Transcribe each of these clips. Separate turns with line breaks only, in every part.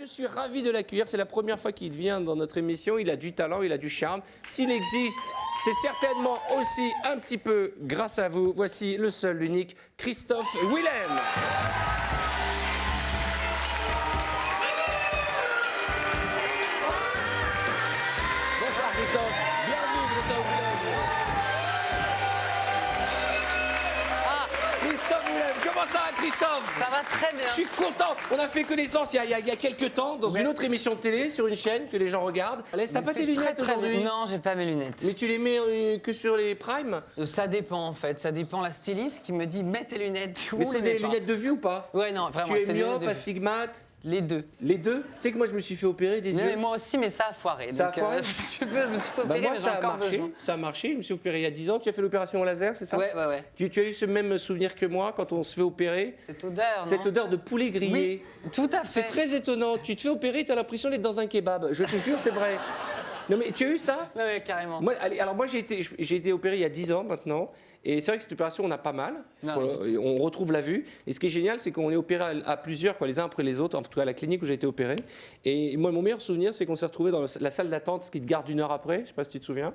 suis ravi de l'accueillir. C'est la première fois qu'il vient dans notre émission. Il a du talent, il a du charme. S'il existe, c'est certainement aussi un petit peu grâce à vous. Voici le seul, l'unique, Christophe Willem. Bonsoir Christophe. Bienvenue Christophe Willem. Christophe Willem, comment ça va Christophe?
Ça va très bien.
Je suis content. On a fait connaissance il y a quelques temps dans une autre émission de télé sur une chaîne que les gens regardent. Laisse, t'as pas tes lunettes aujourd'hui?
Non, j'ai pas mes lunettes.
Mais tu les mets que sur les primes?
Ça dépend en fait. Ça dépend la styliste qui me dit mets tes lunettes.
Mais c'est des lunettes de vue ou pas?
Ouais, non, vraiment.
Tu es
c'est des
myope,
lunettes de vue.
astigmate?
Les deux.
Les deux? Tu sais que moi je me suis fait opérer des
Non,
yeux.
mais moi aussi, mais ça a foiré.
Ça a
donc,
foiré
si tu veux, je me suis fait
Bah
opérer,
moi
mais j'ai
ça a
encore
marché,
besoin.
ça a marché. Je me suis opéré il y a 10 ans. Tu as fait l'opération au laser, c'est ça?
Ouais.
Tu as eu ce même souvenir que moi quand on se fait opérer?
Cette odeur, non?
Cette odeur de poulet grillé.
Oui, tout à fait.
C'est très étonnant. Tu te fais opérer, tu as l'impression d'être dans un kebab. Je te jure, c'est vrai. Non mais tu as eu ça?
Non, mais carrément.
Moi, alors moi j'ai été opéré il y a 10 ans maintenant. Et c'est vrai que cette opération, on a pas mal. On retrouve la vue. Et ce qui est génial, c'est qu'on est opéré à plusieurs, quoi, les uns après les autres, en tout cas à la clinique où j'ai été opéré. Et moi, mon meilleur souvenir, c'est qu'on s'est retrouvé dans la salle d'attente, ce qui te garde 1 heure après. Je ne sais pas si tu te souviens.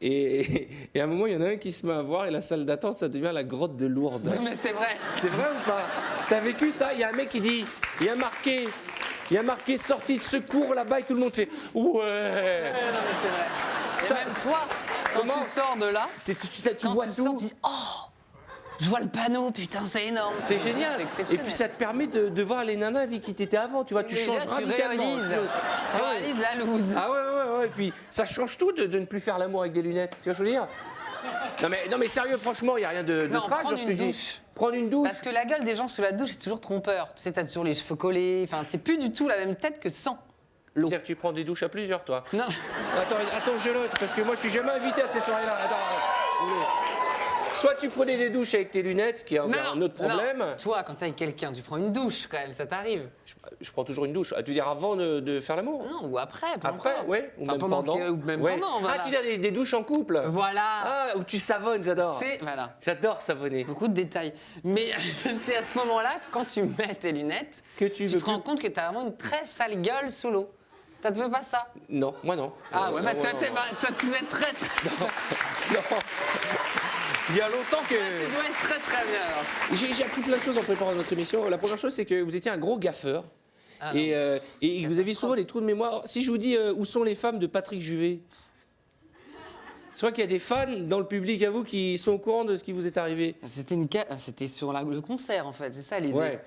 Et à un moment, il y en a un qui se met à voir et la salle d'attente, ça devient la grotte de Lourdes.
Non, mais c'est vrai.
C'est vrai ou pas? T'as vécu ça? Il y a un mec qui dit, il y a marqué sortie de secours là-bas et tout le monde fait ouais.
Non, mais c'est vrai. Et
Ça-
même toi, quand
Comment
tu sors de là,
Tu
quand
vois
tu sors,
tout.
tu dis oh, je vois le panneau, putain, c'est énorme.
C'est génial.
C'est
Et
exceptionnel.
puis ça te permet de voir les nanas avec qui t'étais avant. Tu vois, tu
Et
changes
là,
radicalement.
Tu réalises la loose.
Ah ouais. Et puis ça change tout de ne plus faire l'amour avec des lunettes. Tu vois ce que je veux dire? Non mais sérieux, franchement, il n'y a rien de
Non,
trash
prendre
dans ce que
une
je dis.
douche.
Prendre une douche.
Parce que la gueule des gens sous la douche, c'est toujours trompeur. Tu sais, t'as toujours les cheveux collés. Enfin, c'est plus du tout la même tête que sans l'eau.
C'est-à-dire que tu prends des douches à plusieurs, toi.
Non.
Attends, je note, parce que moi, je suis jamais invité à ces soirées-là. Attends. Soit tu prenais des douches avec tes lunettes, ce qui est un autre problème.
Non. Toi, quand t'es avec quelqu'un, tu prends une douche quand même, ça t'arrive.
Je prends toujours une douche. Ah, tu veux dire avant de faire l'amour?
Non, ou après. peu
Après,
importe.
ouais. Ou
Enfin,
même
pendant
pendant.
ou même
Ouais.
pendant, voilà.
Ah, tu as des douches en couple?
Voilà.
Ah, où tu savonnes, j'adore.
Voilà.
J'adore savonner.
Beaucoup de détails. Mais c'est à ce moment-là, quand tu mets tes lunettes,
Que tu veux
te rends compte que t'as vraiment une très sale gueule sous l'eau. Ça te fait pas ça?
Non, moi non.
Ah ouais, bah
Non,
tu
non,
dois être très très...
non. Il y a longtemps que...
Tu dois être très très bien alors.
J'ai appris plein de choses en préparant notre émission. La première chose, c'est que vous étiez un gros gaffeur.
Ah
Et vous aviez
catastrophe.
souvent des trous de mémoire. Si je vous dis où sont les femmes de Patrick Juvet? Je crois qu'il y a des fans dans le public à vous qui sont au courant de ce qui vous est arrivé.
C'était sur le concert en fait, c'est ça l'idée.
Ouais.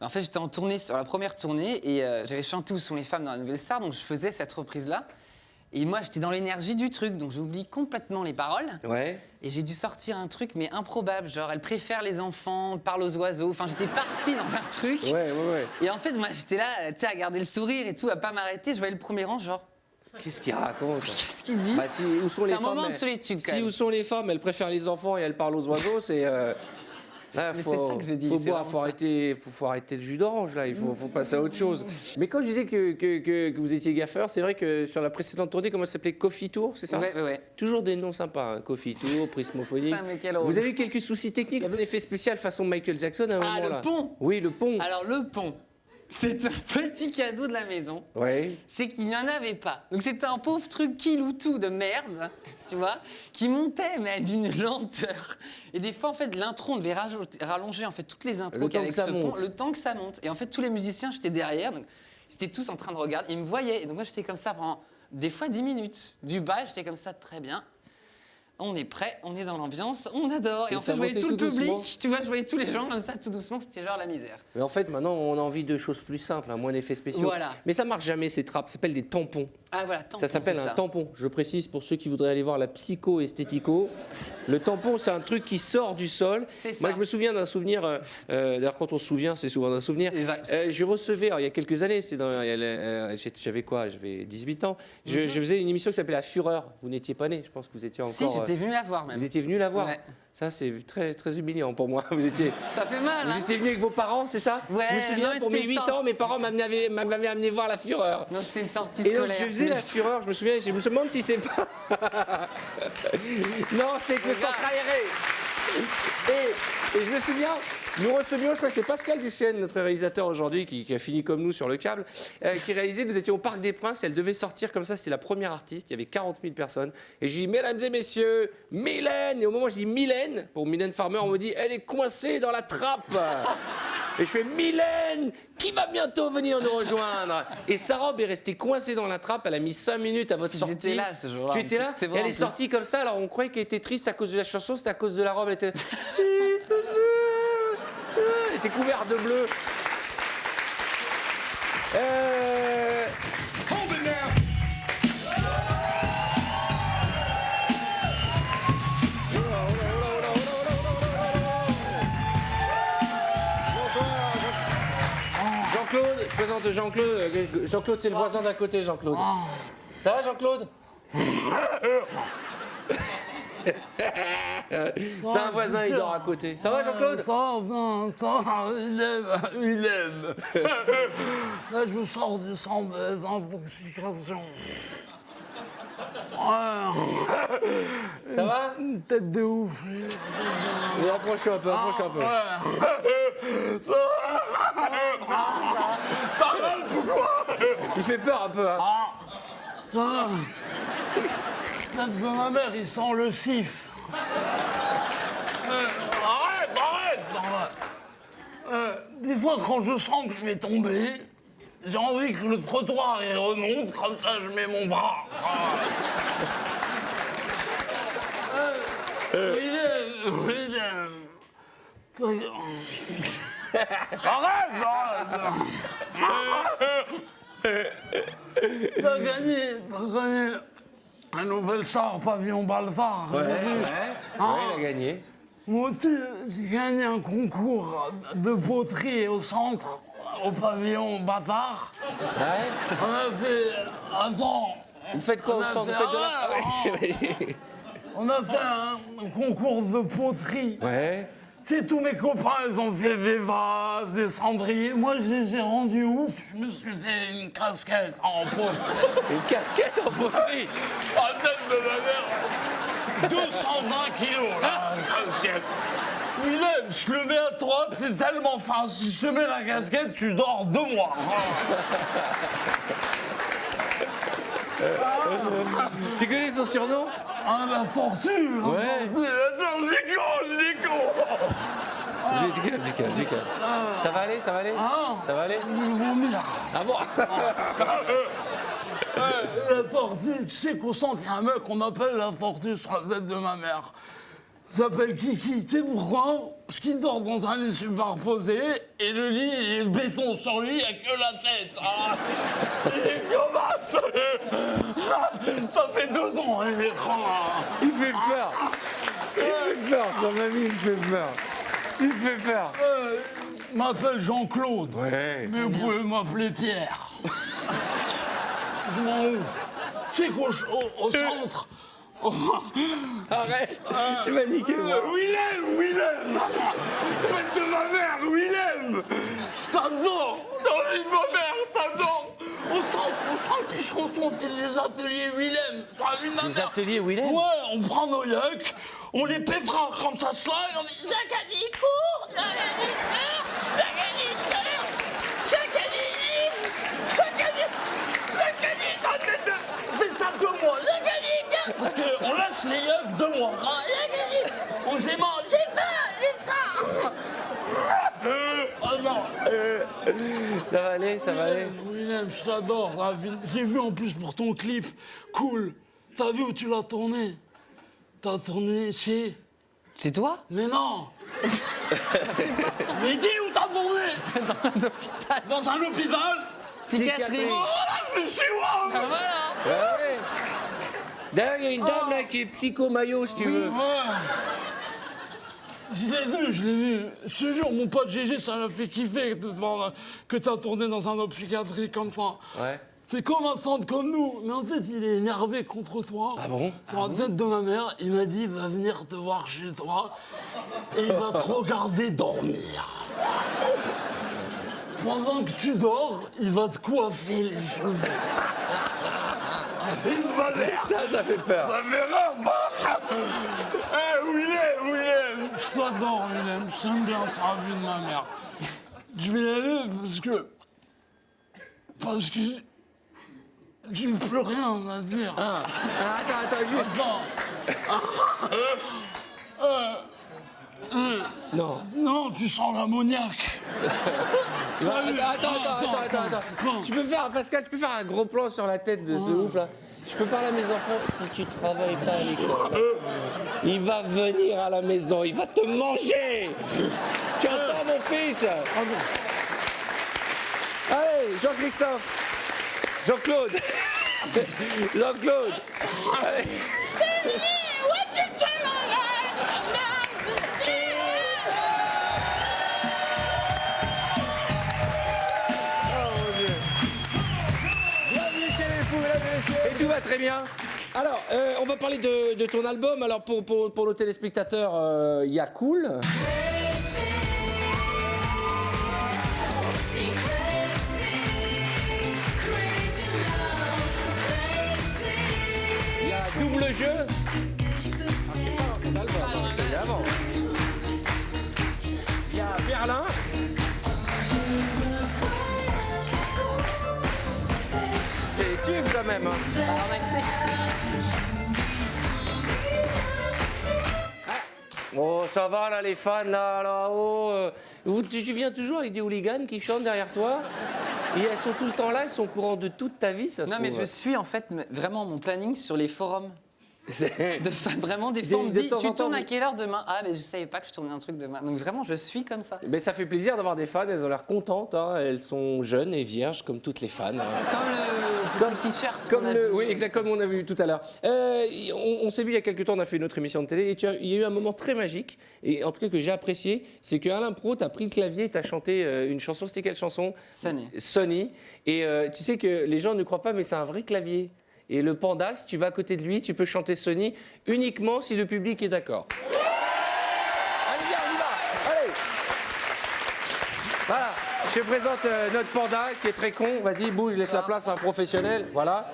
En fait, j'étais en tournée, sur la première tournée, et j'avais chanté Où sont les femmes dans la Nouvelle Star, donc je faisais cette reprise-là. Et moi, j'étais dans l'énergie du truc, donc j'oublie complètement les paroles.
Ouais.
Et j'ai dû sortir un truc, mais improbable, genre elle préfère les enfants, parle aux oiseaux. Enfin, j'étais partie dans un truc.
Ouais.
Et en fait, moi, j'étais là, tu sais, à garder le sourire et tout, à pas m'arrêter. Je voyais le premier rang, genre,
Qu'est-ce qu'il raconte?
qu'est-ce qu'il dit?
Bah, où sont les
un
femmes?
moment de solitude, quand même.
Où sont les femmes? Elles préfèrent les enfants et elles parlent aux oiseaux, c'est... Là,
Mais c'est ça que je dis, c'est
faut
vraiment ça.
faut arrêter le jus d'orange, là. Il faut passer à autre chose. Mais quand je disais que vous étiez gaffeur, c'est vrai que sur la précédente tournée, comment ça s'appelait? Coffee Tour, c'est ça?
Ouais.
Toujours des noms sympas, hein. Coffee Tour, Prismophonique.
Putain, mais quel
Vous avez eu quelques soucis techniques, un effet spécial façon Michael Jackson à un moment
le
là.
pont.
Oui, le pont.
Alors, le pont, c'est un petit cadeau de la maison.
Ouais.
C'est qu'il n'y en avait pas. Donc c'était un pauvre truc kiloutou de merde, tu vois, qui montait, mais d'une lenteur. Et des fois, en fait, l'intro, on devait rallonger en fait, toutes les intros
Le temps
qu'avec
que ça
ce pont,
monte.
le temps que ça monte. Et en fait, tous les musiciens, j'étais derrière, donc ils étaient tous en train de regarder. Ils me voyaient. Et donc moi, j'étais comme ça pendant des fois 10 minutes. Du bas, j'étais comme ça, très bien. On est prêt, on est dans l'ambiance, on adore. Et en
ça
fait, je voyais
montait
tout le
tout
public,
doucement.
tu vois, je voyais tous les gens comme ça, tout doucement, c'était genre la misère.
Mais en fait, maintenant, on a envie de choses plus simples, hein, moins d'effets spéciaux.
Voilà.
Mais ça marche jamais, ces trappes. Ça s'appelle des tampons.
Ah voilà, tampon,
Ça s'appelle
c'est
un
ça.
tampon. Je précise pour ceux qui voudraient aller voir la psycho-esthético. Le tampon, c'est un truc qui sort du sol.
C'est ça.
Moi, je me souviens d'un souvenir. D'ailleurs, quand on se souvient, c'est souvent d'un souvenir.
Exact.
Je recevais, alors, il y a quelques années, c'était j'avais quoi? J'avais 18 ans. Je faisais une émission qui s'appelait La Fureur. Vous n'étiez pas né, je pense que vous étiez encore.
Si, j'étais venu la voir même.
Vous étiez venu la voir.
Ouais.
Ça, c'est très, très humiliant pour moi. Vous étiez.
Ça fait mal,
Vous
hein.
étiez venu avec vos parents, c'est ça?
Ouais,
Je me souviens,
non,
pour mes
c'était
8
ça.
ans, mes parents m'avaient amené voir La Fureur.
Non, c'était une sortie
Et donc,
scolaire.
je faisais La Fureur, je me souviens, je me demande si c'est pas... Non, c'était avec le centre aéré. Et je me souviens, nous recevions, je crois que c'est Pascal Duchesne, notre réalisateur aujourd'hui, qui a fini comme nous sur le câble, qui réalisait, nous étions au Parc des Princes, et elle devait sortir comme ça, c'était la première artiste, il y avait 40 000 personnes. Et j'ai dit, mesdames et messieurs, Mylène. Et au moment où je dis Mylène, pour Mylène Farmer, on me dit, elle est coincée dans la trappe. Et je fais, Mylène, qui va bientôt venir nous rejoindre. Et sa robe est restée coincée dans la trappe, elle a mis 5 minutes à votre sortie.
J'étais là ce jour-là.
Tu étais là? Et elle est sortie comme ça, alors on croyait qu'elle était triste à cause de la chanson, c'était à cause de la robe, elle était... Elle était couverte de bleu. Jean-Claude, je présente Jean-Claude. Jean-Claude, c'est le voisin d'à côté, Jean-Claude. Ça va, Jean-Claude? C'est un voisin, il dort à côté. Ça va, Jean-Claude?
Ça va, il aime. Là, je sors du centre des intoxications.
Ça va?
Une tête de ouf.
Mais approche-toi un peu, approche-toi un peu.
Ça va. T'arrêtes, pourquoi?
Il fait peur un peu, hein.
Ça va. La tête de ma mère, il sent le sif. Arrête. Des fois, quand je sens que je vais tomber, j'ai envie que le trottoir il remonte, comme ça je mets mon bras. William. Arrête. T'as gagné un nouvel star pavillon Balfard.
Ouais, il a gagné.
Moi aussi, j'ai gagné un concours de poterie au centre, au pavillon Bâtard.
Ouais.
On a fait... Attends.
Vous faites quoi au centre? Vous faites de la...
On a fait un concours de poterie.
Ouais.
C'est tous mes copains, ils ont fait des vases, des cendriers. Moi, j'ai rendu ouf. Je me suis fait une casquette en poterie.
Une casquette en poterie.
La tête de ma mère. 220 kilos, la casquette. Willem, je le mets à toi, c'est tellement fin. Si je te mets la casquette, tu dors 2 mois.
Tu connais son surnom?
Ah, la fortune.
Ouais.
Attends, je déconne.
Du calme. Ça va aller? Ça va aller? Ça va aller?
Je vais vomir.
Ah bon?
La tortue, tu sais qu'au centre, il y a un mec qu'on appelle la tortue sur la tête de ma mère. Il s'appelle Kiki. Tu sais pourquoi? Parce qu'il dort dans un lit superposé et le lit, il est béton sur lui, il n'y a que la tête. Ah, il est comme ça. Ça fait 2 ans, il est grand.
Il fait peur. Il fait peur, son ami, il fait peur. Il fait peur.
Il m'appelle Jean-Claude.
Ouais.
Mais vous pouvez m'appeler Pierre. Je m'en ouf. Tu sais qu'au centre...
Arrête. Tu m'as niqué, moi.
Willem. Tête de ma mère, Willem. Je t'adore. Dans les de ma mère, t'adore. Au centre, les chansons, on fait des ateliers Willem. Sur la vie de ma
Des
mère.
ateliers Willem?
Ouais, on prend nos yucks, on les péfera comme ça slide, on dit Jacques court, Jacques on fait ça 2 mois, parce qu'on lâche les yucks 2 mois. On j'ai mangé ça. Oh non.
Ça va aller, ça va aller.
Willem, je t'adore. J'ai vu en plus pour ton clip. Cool. T'as vu où tu l'as tourné? T'as tourné chez...
C'est toi?
Mais non. Mais dis où t'as tourné?
Dans un hôpital.
Dans un hôpital?
Psychiatrie.
Oh là, c'est chez moi.
Ah, voilà.
Ouais. D'ailleurs, il y a une dame là qui est psycho-maillot, si tu veux.
Ouais. Je l'ai vu. Je te jure, mon pote GG, ça m'a fait kiffer de voir que t'as tourné dans un hôpital psychiatrique comme ça.
Ouais.
C'est comme un centre comme nous, mais en fait, il est énervé contre toi.
Ah bon?
Sur la tête de ma mère, il m'a dit, il va venir te voir chez toi et il va te regarder dormir. Pendant que tu dors, il va te coiffer les cheveux.
Ça fait peur.
Ça fait rare. Willem, je Je t'adore, Willem. J'aime bien ça, la vie de ma mère. Je vais y aller parce que j'ai plus rien à dire.
Attends, juste. Non.
Non, tu sens l'ammoniaque.
Attends. Tu peux faire, Pascal, tu peux faire un gros plan sur la tête de ce ouf là. Je peux parler à mes enfants, si tu travailles pas à l'école, il va venir à la maison, il va te manger. Tu entends mon fils? Allez, Jean-Christophe, Jean-Claude, allez. Et tout va très bien. Alors, on va parler de ton album. Alors, pour nos téléspectateurs, il y a Cool. Il y a Double Jeu. Avant. Il y a Berlin. C'est tube quand même. Hein.
Alors, merci.
Oh, ça va là, les fans là-haut. Tu viens toujours avec des hooligans qui chantent derrière toi? Et elles sont tout le temps là, elles sont au courant de toute ta vie, ça se
Non, mais
trouve.
je suis en fait vraiment mon planning sur les forums.
C'est-
Vraiment, des fois, on me
de
dit,
temps en
tu
temps,
tournes à
oui.
quelle heure demain? Ah, mais je savais pas que je tournais un truc demain. Donc vraiment, je suis comme ça.
Mais ça fait plaisir d'avoir des fans, elles ont l'air contentes. Hein. Elles sont jeunes et vierges, comme toutes les fans. Hein.
Comme le petit t-shirt.
Comme
qu'on a
le,
vu.
oui, exact, comme on a vu tout à l'heure. On s'est vu il y a quelques temps, on a fait une autre émission de télé, et il y a eu un moment très magique, et en tout cas que j'ai apprécié, c'est qu'Alain Pro, t'as pris le clavier et t'as chanté une chanson. C'était quelle chanson?
Sunny.
Sonny. Et tu sais que les gens ne croient pas, mais c'est un vrai clavier. Et le panda, si tu vas à côté de lui, tu peux chanter Sonny uniquement si le public est d'accord. Allez, viens, on y va. Allez. Voilà. Je te présente notre panda qui est très con. Vas-y, bouge, laisse la place à un professionnel. Voilà.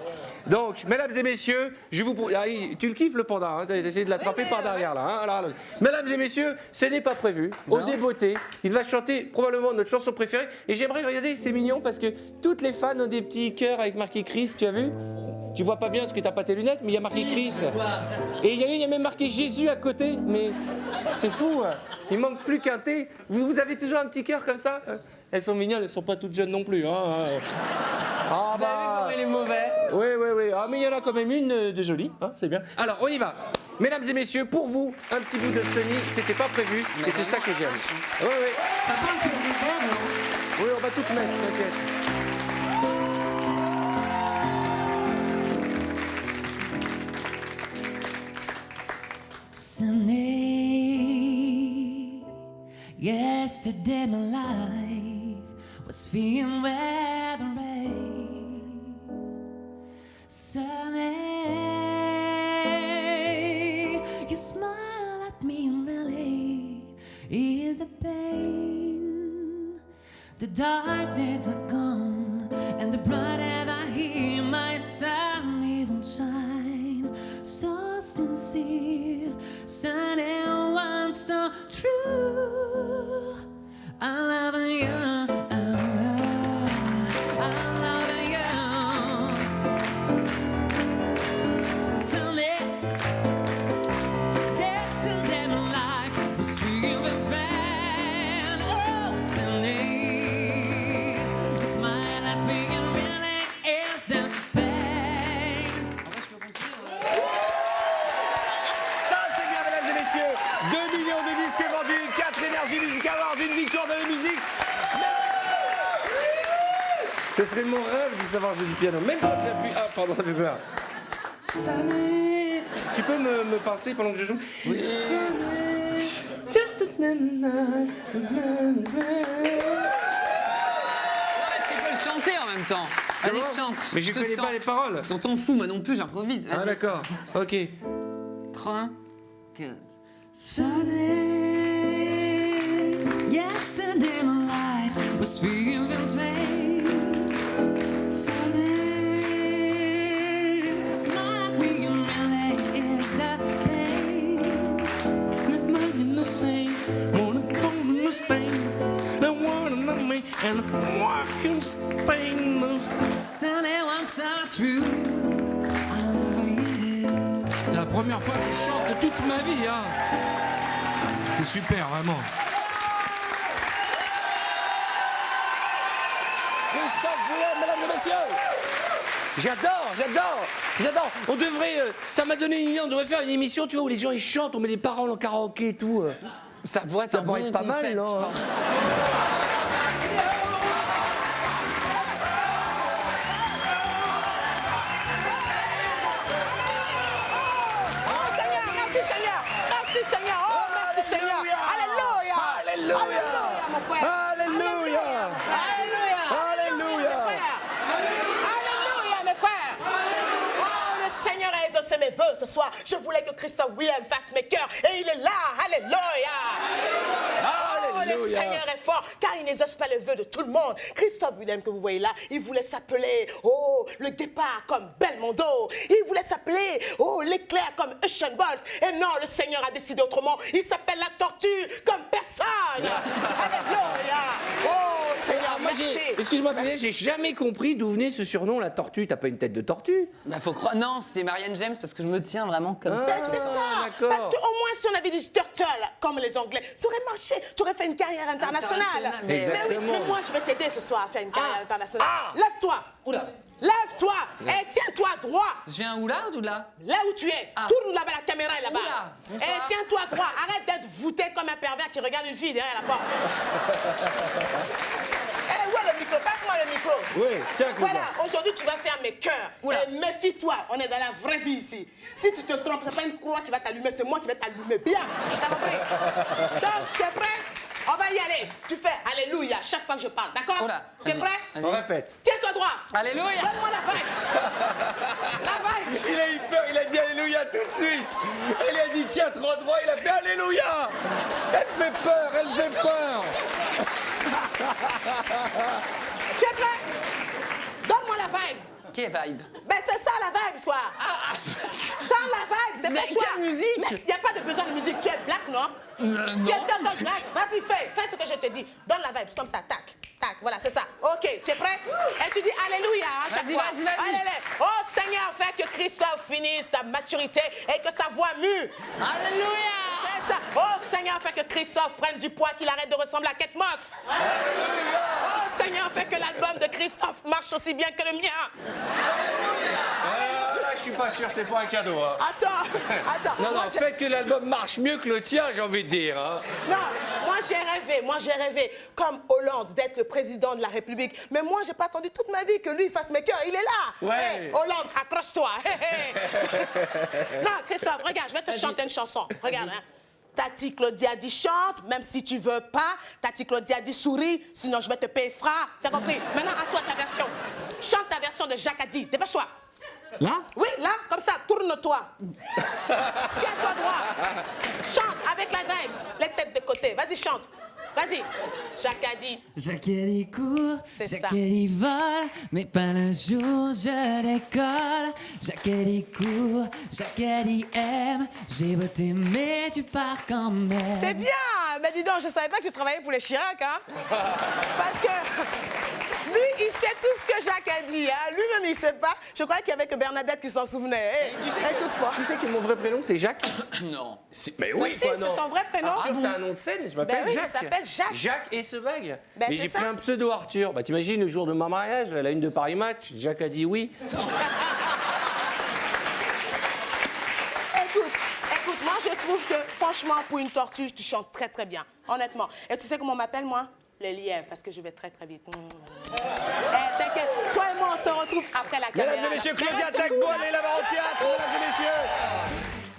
Donc, mesdames et messieurs, je vous... tu le kiffes le panda, hein, t'as essayé de l'attraper par derrière là, hein, là. Mesdames et messieurs, ce n'est pas prévu. Au débeauté, il va chanter probablement notre chanson préférée. Et j'aimerais, regarder, c'est mignon parce que toutes les fans ont des petits cœurs avec marqué Chris, tu as vu? Tu vois pas bien parce que t'as pas tes lunettes, mais il y a marqué Chris. Et il y a même marqué Jésus à côté, mais c'est fou. Hein. Il manque plus qu'un T. Vous avez toujours un petit cœur comme ça? Elles sont mignonnes, elles sont pas toutes jeunes non plus. Hein. Ah
Vous avez vu comment il est mauvais?
Oui. Ah, mais il y en a quand même une de jolie, hein, c'est bien. Alors, on y va. Mesdames et messieurs, pour vous, un petit bout de Sonny, c'était pas prévu, et c'est ça que j'aime. Oui.
Ça parle que des verres, non?
Oui, on va tout mettre, t'inquiète.
Sunny, yesterday my life was filled with rain. Sunny, you smile at me and really is the pain. The dark days are gone and the brighter I hear my sun even shine. So sincere, sunny one so true. I love you, I love you. Sunny, yesterday my life was feeling bad. Oh, Sunny, you smile at me and really is the pain.
Ça, c'est bien, mesdames et messieurs. 2 millions de disques vendus, 4 énergies musicales, une victoire de la musique. Ce serait mon rêve de savoir jouer du piano. Même quand j'appuie... Ah, pardon, j'ai peur. Sunny. Tu peux me pincer pendant que je joue? Oui. Just a night.
Tu peux le chanter en même temps. Allez, chante.
Mais je connais pas les paroles.
On t'en fout, moi non plus, j'improvise.
Ah,
Vas-y.
d'accord. Ok.
3, 4.
Sunny, yesterday my life was filled with rain. Sunny, smile at me and really is the pain. Let my innocence nights are true. I'll never you.
C'est la première fois que je chante de toute ma vie, hein. C'est super, vraiment.
Christophe Willem, mesdames et messieurs. J'adore. On devrait, ça m'a donné une idée, on devrait faire une émission, tu vois, où les gens ils chantent, on met des paroles en karaoké et tout.
Ça pourrait être
Ça
un
pourrait
bon
être pas mal,
concept,
non,
je
hein.
pense.
Merci Seigneur, oh merci Seigneur, Alléluia, Alléluia mon frère,
Alléluia.
Alléluia mes frères, oh le Seigneur a exaucé mes vœux ce soir, je voulais que Christophe Willem fasse mes cœurs et il est là, Alléluia. Oh, le Seigneur est fort, car il n'exauce pas les vœux de tout le monde. Christophe Willem que vous voyez là, il voulait s'appeler, oh, le départ comme Belmondo. Il voulait s'appeler, oh, l'éclair comme Usain Bolt. Et non, le Seigneur a décidé autrement. Il s'appelle la tortue comme personne. Alléluia. Oh, Seigneur,
Moi,
merci.
excuse-moi, j'ai jamais compris d'où venait ce surnom, la tortue. T'as pas une tête de tortue?
Bah, faut croire. Non, c'était Marianne James parce que je me tiens vraiment comme ça.
C'est ça,
d'accord.
parce qu'au moins si on avait dit turtle comme les Anglais, ça aurait marché, tu aurais fait une carrière internationale.
Mais
Exactement.
Mais moi je vais t'aider ce soir à faire une carrière internationale. Lève-toi,
Oula.
lève-toi et tiens-toi droit.
Je viens où là ou là?
Là où tu es,
Ah.
tourne là-bas, la caméra est là-bas.
Oula,
Et
bonsoir.
tiens-toi droit, arrête d'être voûté comme un pervers qui regarde une fille derrière la porte. Eh, où est le micro? Passe-moi le micro.
Oui, tiens, Claudia.
Voilà, aujourd'hui tu vas faire mes cœurs.
Oula.
Et méfie-toi, on est dans la vraie vie ici. Si tu te trompes, c'est pas une croix qui va t'allumer, c'est moi qui vais t'allumer. Bien, t'as compris? Donc, tu es prêt? On va y aller. Tu fais Alléluia chaque fois que je parle, d'accord?
Oula,
Tu es
vas-y,
prêt?
vas-y.
On répète.
Tiens-toi droit.
Alléluia.
Donne-moi la vibes. La vibes.
Il a eu peur, il a dit Alléluia tout de suite. Il a dit tiens, trop droit, il a fait Alléluia. Elle fait peur.
Tu es prêt? Donne-moi la vibes.
Quelle vibe.
Ben c'est ça la vibes quoi. Dans la vibes, c'est
Mais
pas choix.
quelle musique?
Il n'y a pas de besoin de musique. Tu es black, non? Tu es total black. Vas-y, fais ce que je te dis. Donne la vibes, comme ça, tac, tac. Voilà, c'est ça. Ok, tu es prêt? Et tu dis Alléluia à chaque
Vas-y,
fois.
vas-y.
Allez, allez. Oh Seigneur, fais que Christophe finisse ta maturité et que sa voix mue.
Alléluia.
C'est ça. Oh Seigneur, fais que Christophe prenne du poids, qu'il arrête de ressembler à Kate Moss. Oh Seigneur, fais que l'album de Christophe marche aussi bien que le mien.
Là, je suis pas sûr, c'est pas un cadeau. Hein.
Attends.
Non,
Moi,
fait que l'album marche mieux que le tien, j'ai envie de dire. Hein.
Non, moi j'ai rêvé, comme Hollande, d'être le président de la République. Mais moi, j'ai pas attendu toute ma vie que lui fasse mes cœurs. Il est là.
Ouais.
Hey, Hollande, accroche-toi. Non, Christophe, regarde, je vais te chanter une chanson. Regarde, hein. Tati Claudia dit chante, même si tu veux pas. Tati Claudia dit souris, sinon je vais te payer fras. T'as compris? Maintenant, à toi ta version. Chante ta version de Jacques Addy. Dépêche-toi.
Là?
Oui, là, comme ça, tourne-toi. Tiens-toi droit. Chante avec la vibes, les têtes de côté. Vas-y, chante. Vas-y. Jacques Addy.
Jacques il court,
C'est
Jacques
ça.
il vole, mais pas le jour je décolle. Jacques il court, Jacques il aime, j'ai beau t'aimer, tu pars quand même.
C'est bien. Mais dis donc, je savais pas que tu travaillais pour les Chirac, hein. Parce que lui, il sait tout ce que Jacques a dit, hein. Lui-même, il sait pas. Je croyais qu'il y avait que Bernadette qui s'en souvenait. Hey, écoute-moi.
Tu sais que mon vrai prénom, c'est Jacques?
Non.
Mais
Mais
oui,
si,
quoi,
c'est
non.
son vrai prénom.
Arthur, c'est un nom de scène, je m'appelle
Ben oui, il
Jacques.
s'appelle Jacques.
Jacques et ce bague.
Ben,
Mais
c'est
j'ai
ça.
pris un pseudo Arthur. Bah t'imagines, le jour de mon mariage, à la une de Paris Match, Jacques a dit oui.
Écoute, moi je trouve que franchement pour une tortue, tu chantes très très bien, honnêtement. Et tu sais comment on m'appelle moi? Les lièvres, parce que je vais très très vite. Eh, t'inquiète, toi et moi on se retrouve après la caméra.
Mesdames et messieurs, Claudia Tagbo, allez là-bas au théâtre, mesdames et messieurs.